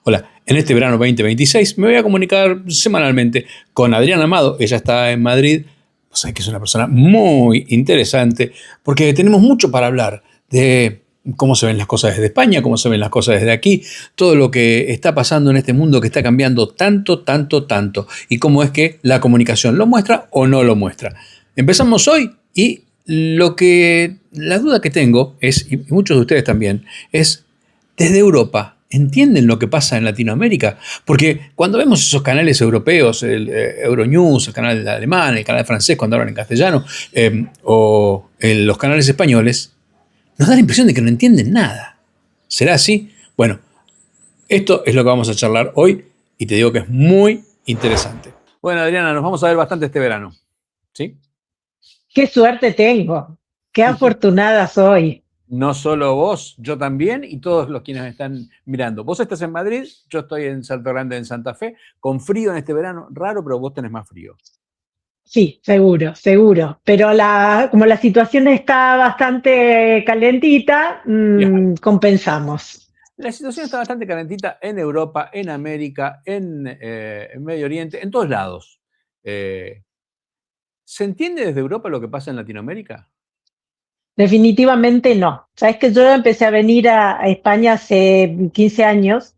Hola, en este verano 2026 me voy a comunicar semanalmente con Adriana Amado. Ella está en Madrid. O sea, que es una persona muy interesante porque tenemos mucho para hablar de cómo se ven las cosas desde España, cómo se ven las cosas desde aquí, todo lo que está pasando en este mundo que está cambiando tanto, tanto, tanto, y cómo es que la comunicación lo muestra o no lo muestra. Empezamos hoy y la duda que tengo es, y muchos de ustedes también, es desde Europa. ¿Entienden lo que pasa en Latinoamérica? Porque cuando vemos esos canales europeos, el Euronews, el canal alemán, el canal francés cuando hablan en castellano, los canales españoles, nos da la impresión de que no entienden nada. ¿Será así? Bueno, esto es lo que vamos a charlar hoy y te digo que es muy interesante. Bueno, Adriana, nos vamos a ver bastante este verano. ¿Sí? ¡Qué suerte tengo! ¡Qué afortunada soy! No solo vos, yo también y todos los quienes me están mirando. Vos estás en Madrid, yo estoy en Salto Grande, en Santa Fe, con frío en este verano, raro, pero vos tenés más frío. Sí, seguro, seguro. Pero como la situación está bastante calentita, compensamos. La situación está bastante calentita en Europa, en América, en Medio Oriente, en todos lados. ¿Se entiende desde Europa lo que pasa en Latinoamérica? Definitivamente no. Sabes que yo empecé a venir a España hace 15 años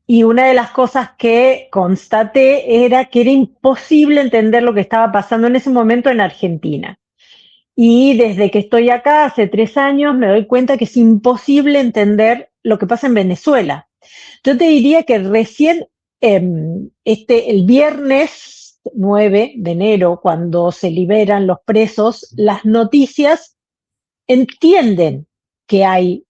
y una de las cosas que constaté era que era imposible entender lo que estaba pasando en ese momento en Argentina. Y desde que estoy acá, hace 3 años, me doy cuenta que es imposible entender lo que pasa en Venezuela. Yo te diría que recién el viernes 9 de enero, cuando se liberan los presos, las noticias entienden que hay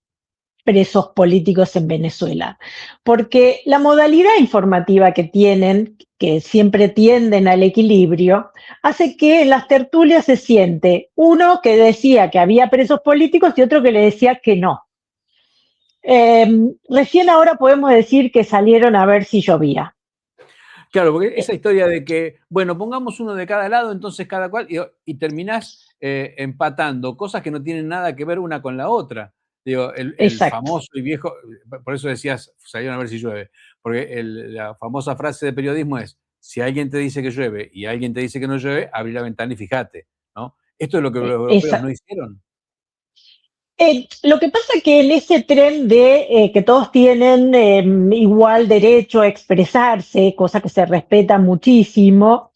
presos políticos en Venezuela, porque la modalidad informativa que tienen, que siempre tienden al equilibrio, hace que en las tertulias se siente uno que decía que había presos políticos y otro que le decía que no. Recién ahora podemos decir que salieron a ver si llovía. Claro, porque esa historia de que, bueno, pongamos uno de cada lado, entonces cada cual, y terminás empatando cosas que no tienen nada que ver una con la otra. Digo, el famoso y viejo, por eso decías, salieron a ver si llueve, porque la famosa frase de periodismo es, si alguien te dice que llueve y alguien te dice que no llueve, abrí la ventana y fíjate, ¿no? Esto es lo que los europeos no hicieron. Lo que pasa es que en ese tren de que todos tienen igual derecho a expresarse, cosa que se respeta muchísimo,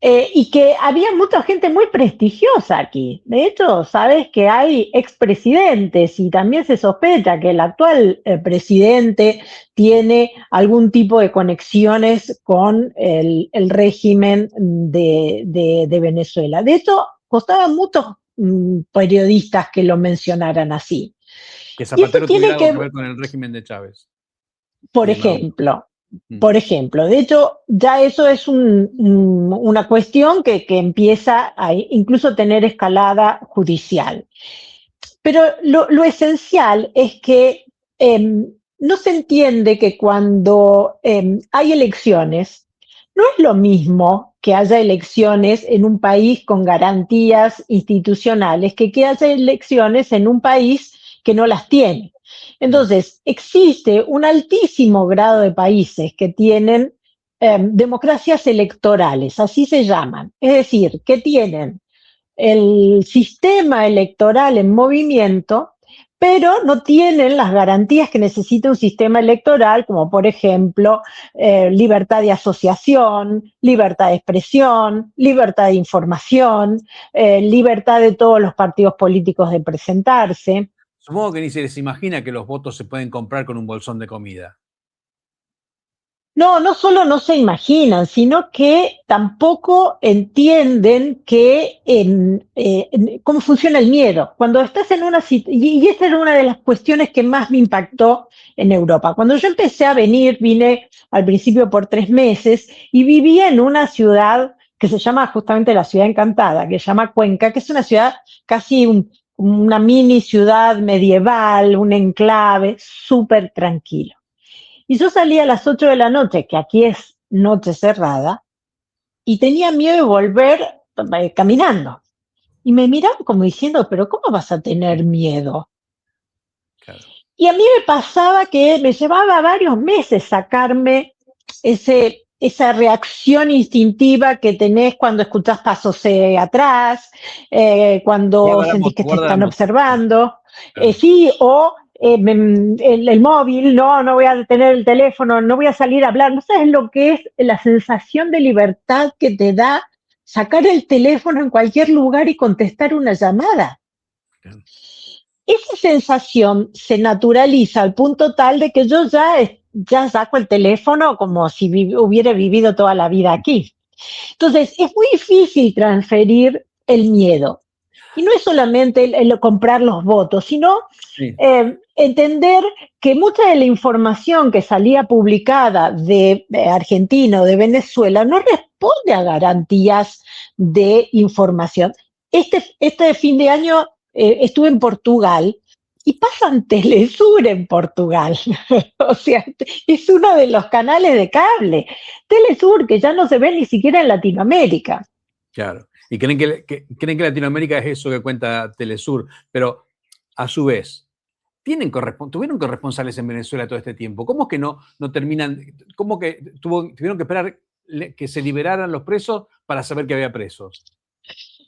y que había mucha gente muy prestigiosa aquí. De hecho, sabes que hay expresidentes y también se sospecha que el actual presidente tiene algún tipo de conexiones con el régimen de Venezuela. De hecho, costaba mucho periodistas que lo mencionaran así. Que Zapatero tuviera algo que ver con el régimen de Chávez. Por ejemplo, de hecho, ya eso es una cuestión que empieza a incluso tener escalada judicial. Pero lo esencial es que no se entiende que cuando hay elecciones, no es lo mismo que haya elecciones en un país con garantías institucionales que haya elecciones en un país que no las tiene. Entonces, existe un altísimo grado de países que tienen democracias electorales, así se llaman, es decir, que tienen el sistema electoral en movimiento, pero no tienen las garantías que necesita un sistema electoral, como por ejemplo libertad de asociación, libertad de expresión, libertad de información, libertad de todos los partidos políticos de presentarse. Supongo que ni se les imagina que los votos se pueden comprar con un bolsón de comida. No, no solo no se imaginan, sino que tampoco entienden cómo funciona el miedo. Cuando estás en una situación, y esta era una de las cuestiones que más me impactó en Europa. Cuando yo empecé a venir, vine al principio por 3 meses y vivía en una ciudad que se llama justamente la ciudad encantada, que se llama Cuenca, que es una ciudad casi una mini ciudad medieval, un enclave súper tranquilo. Y yo salía a las 8 de la noche, que aquí es noche cerrada, y tenía miedo de volver caminando. Y me miraban como diciendo, pero ¿cómo vas a tener miedo? Claro. Y a mí me pasaba que me llevaba varios meses sacarme esa reacción instintiva que tenés cuando escuchás pasos atrás, cuando Guarda la sentís moto, que te guarda la están moto. observando, Claro. sí, o el móvil, no voy a tener el teléfono, no voy a salir a hablar. No sabes lo que es la sensación de libertad que te da sacar el teléfono en cualquier lugar y contestar una llamada. Claro. Esa sensación se naturaliza al punto tal de que yo ya saco el teléfono como si hubiera vivido toda la vida aquí. Entonces, es muy difícil transferir el miedo. Y no es solamente el comprar los votos, sino Sí. entender que mucha de la información que salía publicada de Argentina o de Venezuela no responde a garantías de información. Este fin de año estuve en Portugal y pasan Telesur en Portugal. O sea, es uno de los canales de cable. Telesur, que ya no se ve ni siquiera en Latinoamérica. Claro. Y creen que Latinoamérica es eso que cuenta Telesur, pero a su vez, tuvieron corresponsales en Venezuela todo este tiempo. ¿Cómo es que no terminan? ¿Cómo que tuvieron que esperar que se liberaran los presos para saber que había presos?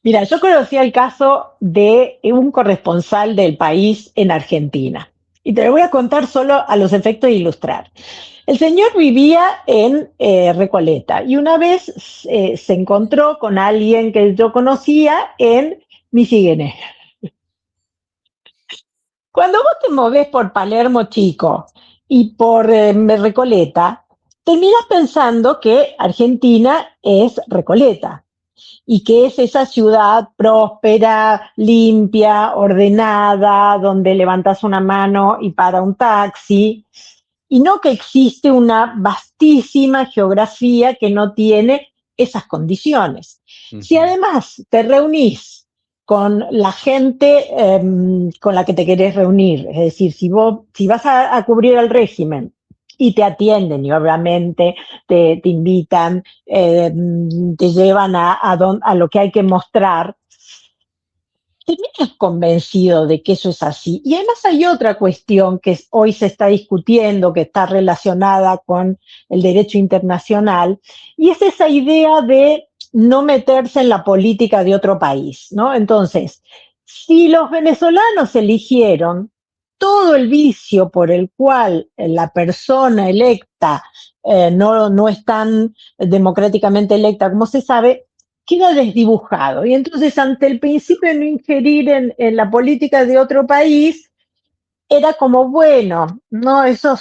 Mira, yo conocí el caso de un corresponsal del país en Argentina. Y te lo voy a contar solo a los efectos de ilustrar. El señor vivía en Recoleta y una vez se encontró con alguien que yo conocía en Michigan. Cuando vos te movés por Palermo Chico y por Recoleta, terminas pensando que Argentina es Recoleta y que es esa ciudad próspera, limpia, ordenada, donde levantas una mano y para un taxi, y no que existe una vastísima geografía que no tiene esas condiciones. Si además te reunís con la gente con la que te querés reunir, es decir, si vas a cubrir el régimen y te atienden y obviamente te invitan, te llevan a lo que hay que mostrar, terminas convencido de que eso es así. Y además hay otra cuestión que hoy se está discutiendo, que está relacionada con el derecho internacional, y es esa idea de no meterse en la política de otro país, ¿no? Entonces, si los venezolanos eligieron todo el vicio por el cual la persona electa no es tan democráticamente electa como se sabe, queda desdibujado. Y entonces, ante el principio de no ingerir en la política de otro país, era como, bueno, ¿no? Esa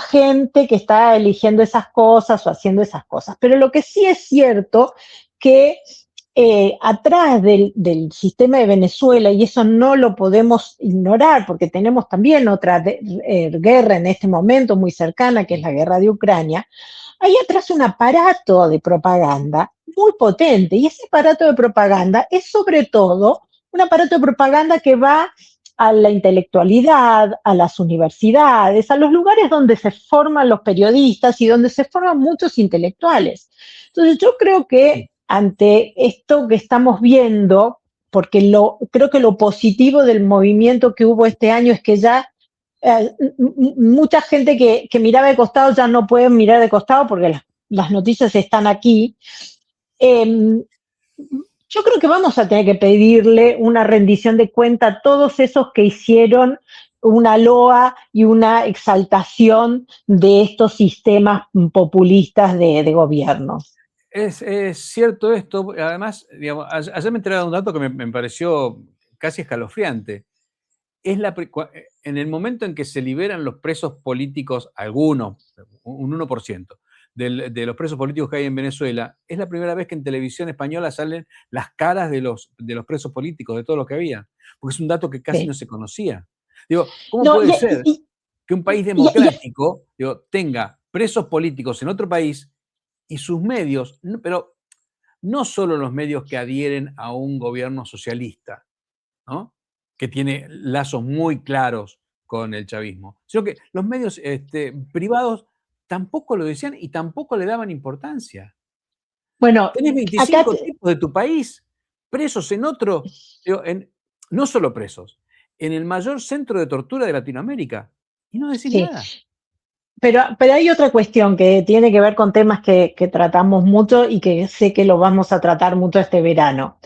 gente que está eligiendo esas cosas o haciendo esas cosas. Pero lo que sí es cierto que atrás del sistema de Venezuela, y eso no lo podemos ignorar, porque tenemos también otra guerra en este momento muy cercana, que es la guerra de Ucrania, hay atrás un aparato de propaganda muy potente, y ese aparato de propaganda es sobre todo un aparato de propaganda que va a la intelectualidad, a las universidades, a los lugares donde se forman los periodistas y donde se forman muchos intelectuales. Entonces yo creo que ante esto que estamos viendo, porque creo que lo positivo del movimiento que hubo este año es que ya mucha gente que miraba de costado ya no puede mirar de costado porque las noticias están aquí. Eh, yo creo que vamos a tener que pedirle una rendición de cuenta a todos esos que hicieron una loa y una exaltación de estos sistemas populistas de gobierno. Es cierto esto, además, digamos, ayer me enteré de un dato que me pareció casi escalofriante. En el momento en que se liberan los presos políticos, algunos, un 1% de los presos políticos que hay en Venezuela, es la primera vez que en televisión española salen las caras de los presos políticos, de todo lo que había, porque es un dato que casi Sí. no se conocía. Digo, ¿cómo No, puede ser que un país democrático tenga presos políticos en otro país y sus medios, pero no solo los medios que adhieren a un gobierno socialista, ¿no? Que tiene lazos muy claros con el chavismo, sino que los medios privados tampoco lo decían y tampoco le daban importancia. bueno, Tenés acá 25 tipos de tu país presos en otro, digo, no solo presos, en el mayor centro de tortura de Latinoamérica y no decís Sí. nada. Pero hay otra cuestión que tiene que ver con temas que tratamos mucho y que sé que lo vamos a tratar mucho este verano.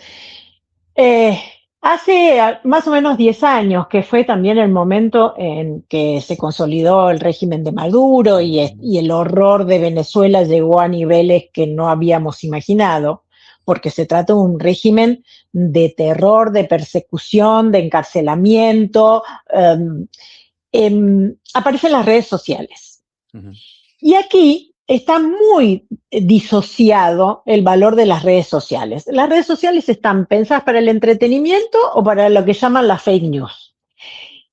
Hace más o menos 10 años, que fue también el momento en que se consolidó el régimen de Maduro y el horror de Venezuela llegó a niveles que no habíamos imaginado, porque se trata de un régimen de terror, de persecución, de encarcelamiento. Aparecen las redes sociales. Uh-huh. Y aquí está muy disociado el valor de las redes sociales. Las redes sociales están pensadas para el entretenimiento o para lo que llaman las fake news.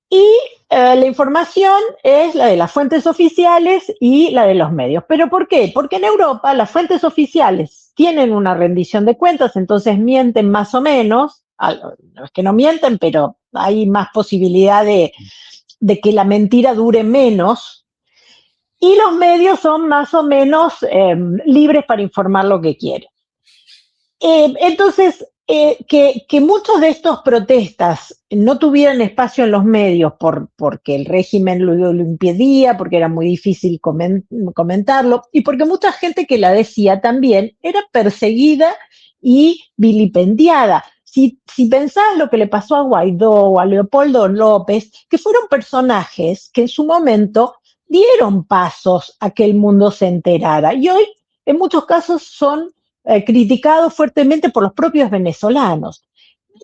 Y la información es la de las fuentes oficiales y la de los medios. ¿Pero por qué? Porque en Europa las fuentes oficiales tienen una rendición de cuentas, entonces mienten más o menos. No es que no mienten, pero hay más posibilidad de que la mentira dure menos. Y los medios son más o menos libres para informar lo que quieren. Entonces, que muchos de estos protestas no tuvieran espacio en los medios porque el régimen lo impedía, porque era muy difícil comentarlo, y porque mucha gente que la decía también era perseguida y vilipendiada. Si pensás lo que le pasó a Guaidó o a Leopoldo López, que fueron personajes que en su momento dieron pasos a que el mundo se enterara, y hoy en muchos casos son criticados fuertemente por los propios venezolanos.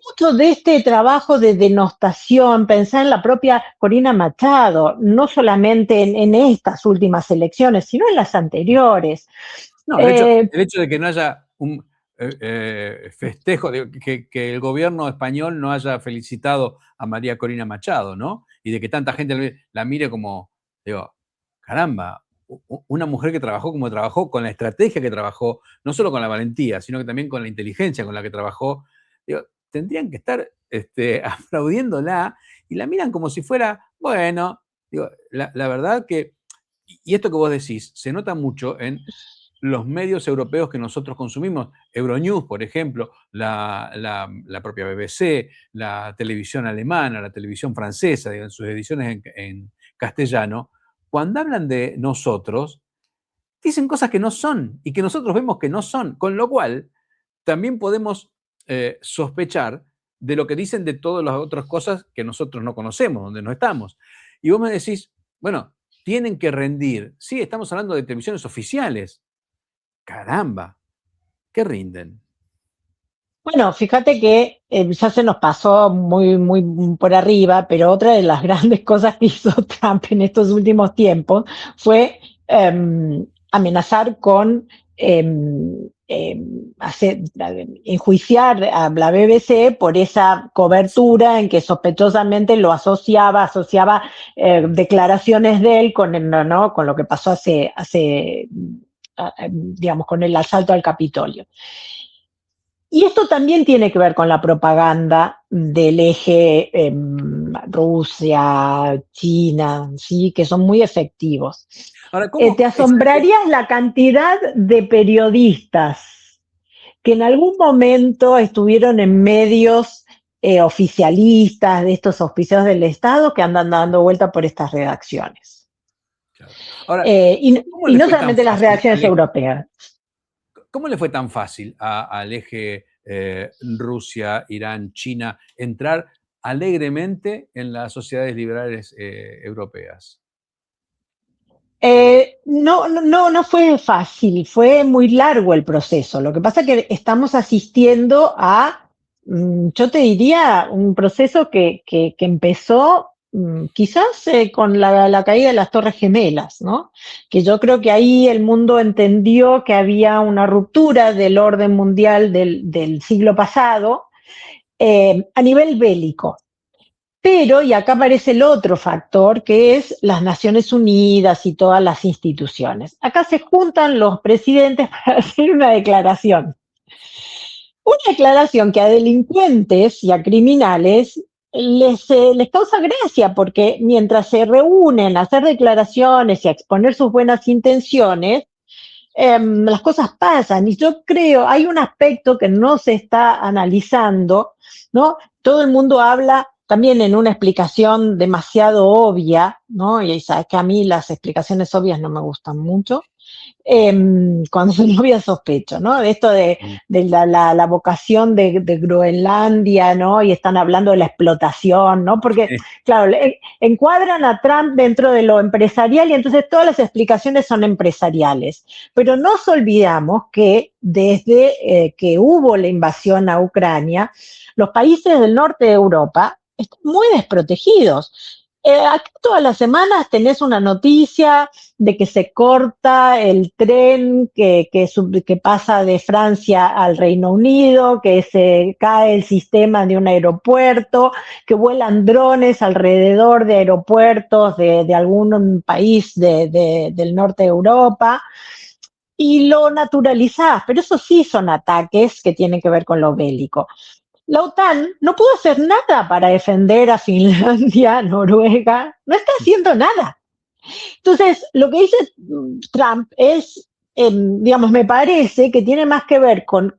Mucho de este trabajo de denostación, pensar en la propia Corina Machado, no solamente en estas últimas elecciones, sino en las anteriores. No, el hecho de que no haya un festejo, que el gobierno español no haya felicitado a María Corina Machado, ¿no? Y de que tanta gente la mire como, digo, caramba, una mujer que trabajó como trabajó, con la estrategia que trabajó, no solo con la valentía, sino que también con la inteligencia con la que trabajó, digo, tendrían que estar aplaudiéndola y la miran como si fuera, bueno, digo, la verdad que, y esto que vos decís, se nota mucho en los medios europeos que nosotros consumimos, Euronews, por ejemplo, la propia BBC, la televisión alemana, la televisión francesa, en sus ediciones en castellano, cuando hablan de nosotros, dicen cosas que no son y que nosotros vemos que no son, con lo cual también podemos sospechar de lo que dicen de todas las otras cosas que nosotros no conocemos, donde no estamos. Y vos me decís, bueno, tienen que rendir. Sí, estamos hablando de televisiones oficiales. Caramba, ¿qué rinden? Bueno, fíjate que ya se nos pasó muy por arriba, pero otra de las grandes cosas que hizo Trump en estos últimos tiempos fue amenazar con enjuiciar a la BBC por esa cobertura en que sospechosamente lo asociaba declaraciones de él con lo que pasó digamos, con el asalto al Capitolio. Y esto también tiene que ver con la propaganda del eje Rusia, China, ¿sí? Que son muy efectivos. Ahora, te asombrarías la cantidad de periodistas que en algún momento estuvieron en medios oficialistas, de estos auspiciados del Estado, que andan dando vuelta por estas redacciones. Claro. Ahora, y no solamente las redacciones europeas. ¿Cómo le fue tan fácil al eje Rusia, Irán, China entrar alegremente en las sociedades liberales europeas? No fue fácil, fue muy largo el proceso. Lo que pasa es que estamos asistiendo a, yo te diría, un proceso que empezó quizás con la caída de las Torres Gemelas, ¿no? Que yo creo que ahí el mundo entendió que había una ruptura del orden mundial del siglo pasado a nivel bélico. Pero, y acá aparece el otro factor, que es las Naciones Unidas y todas las instituciones. Acá se juntan los presidentes para hacer una declaración. Una declaración que a delincuentes y a criminales les causa gracia, porque mientras se reúnen a hacer declaraciones y a exponer sus buenas intenciones, las cosas pasan. Y yo creo, hay un aspecto que no se está analizando, ¿no? Todo el mundo habla también en una explicación demasiado obvia, ¿no? Y sabes que a mí las explicaciones obvias no me gustan mucho. Cuando soy novia sospecho, ¿no? De esto de la vocación de Groenlandia, ¿no? Y están hablando de la explotación, ¿no? Porque, claro, encuadran a Trump dentro de lo empresarial y entonces todas las explicaciones son empresariales. Pero no nos olvidamos que desde que hubo la invasión a Ucrania, los países del norte de Europa están muy desprotegidos. Aquí todas las semanas tenés una noticia de que se corta el tren que pasa de Francia al Reino Unido, que se cae el sistema de un aeropuerto, que vuelan drones alrededor de aeropuertos de algún país del norte de Europa. Y lo naturalizás, pero eso sí son ataques que tienen que ver con lo bélico. La OTAN no pudo hacer nada para defender a Finlandia, Noruega, no está haciendo nada. Entonces, lo que dice Trump es, digamos, me parece que tiene más que ver con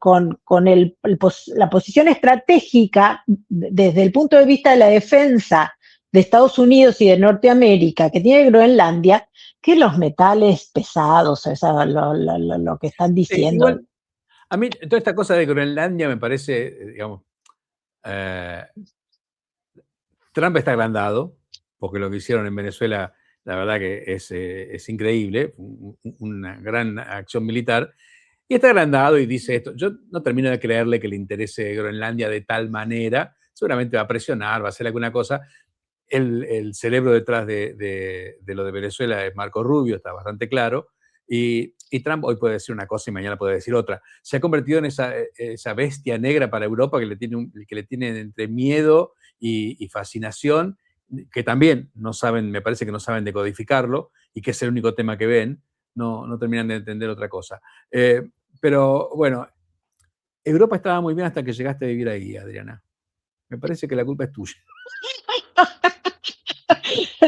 la posición estratégica desde el punto de vista de la defensa de Estados Unidos y de Norteamérica que tiene Groenlandia, que los metales pesados, o sea, lo que están diciendo. Igual, a mí toda esta cosa de Groenlandia me parece, digamos, Trump está agrandado, porque lo que hicieron en Venezuela, la verdad que es increíble, una gran acción militar, y está agrandado y dice esto. Yo no termino de creerle que le interese Groenlandia de tal manera, seguramente va a presionar, va a hacer alguna cosa. El cerebro detrás de lo de Venezuela es Marco Rubio, está bastante claro, y Trump hoy puede decir una cosa y mañana puede decir otra. Se ha convertido en esa bestia negra para Europa que le tiene entre miedo y fascinación, que también no saben, me parece que no saben decodificarlo, y que es el único tema que ven, no terminan de entender otra cosa. Pero bueno, Europa estaba muy bien hasta que llegaste a vivir ahí, Adriana. Me parece que la culpa es tuya.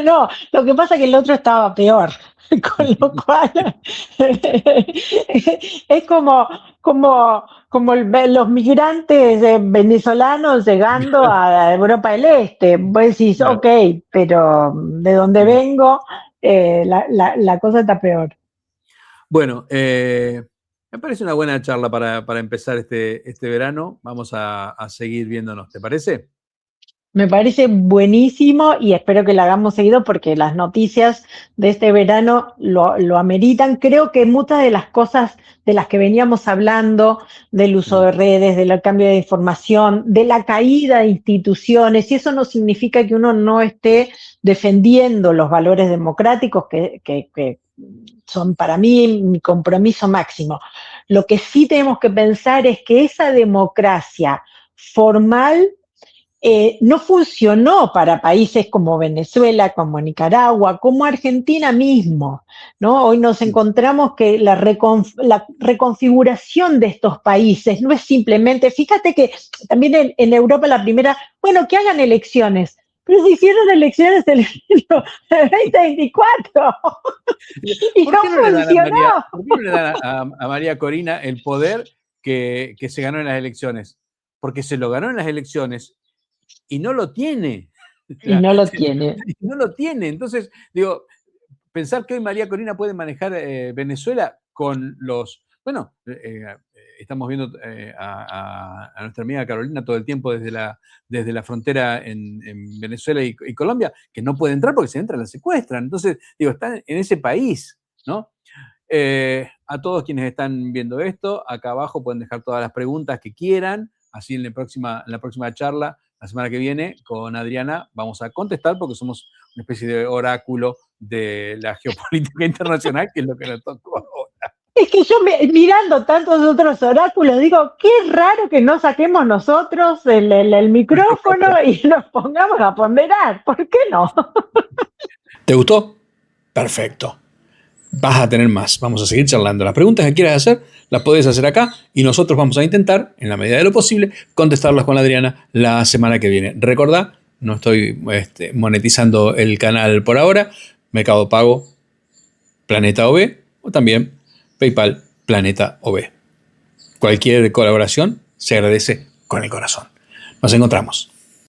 No, lo que pasa es que el otro estaba peor, con lo cual es como los migrantes venezolanos llegando a Europa del Este. Vos decís, Claro. ok, pero de donde vengo, la cosa está peor. Bueno, me parece una buena charla para empezar este verano. Vamos a seguir viéndonos, ¿te parece? Me parece buenísimo y espero que lo hagamos seguido porque las noticias de este verano lo ameritan. Creo que muchas de las cosas de las que veníamos hablando, del uso de redes, del cambio de información, de la caída de instituciones, y eso no significa que uno no esté defendiendo los valores democráticos que son para mí mi compromiso máximo. Lo que sí tenemos que pensar es que esa democracia formal no funcionó para países como Venezuela, como Nicaragua, como Argentina mismo, ¿no? Hoy nos encontramos que la reconfiguración de estos países no es simplemente, fíjate que también en Europa la primera, bueno, que hagan elecciones, pero se hicieron elecciones en el 2024 y no funcionó. ¿Por qué no le dan a María Corina el poder que se ganó en las elecciones? Porque se lo ganó en las elecciones y no lo tiene. Y no lo tiene. No lo tiene. Entonces, digo, pensar que hoy María Corina puede manejar Venezuela con los... Bueno, estamos viendo a nuestra amiga Carolina todo el tiempo desde la frontera en Venezuela y Colombia, que no puede entrar porque si entra la secuestran. Entonces, digo, están en ese país, ¿no? A todos quienes están viendo esto, acá abajo pueden dejar todas las preguntas que quieran, así en la próxima charla, la semana que viene, con Adriana, vamos a contestar porque somos una especie de oráculo de la geopolítica internacional, que es lo que nos tocó ahora. Es que yo mirando tantos otros oráculos digo, qué raro que no saquemos nosotros el micrófono y nos pongamos a ponderar. ¿Por qué no? ¿Te gustó? Perfecto. Vas a tener más. Vamos a seguir charlando. Las preguntas que quieras hacer, las podés hacer acá y nosotros vamos a intentar, en la medida de lo posible, contestarlas con Adriana la semana que viene. Recordá, no estoy monetizando el canal por ahora. Mercado Pago, Planeta OB, o también PayPal, Planeta OB. Cualquier colaboración se agradece con el corazón. Nos encontramos.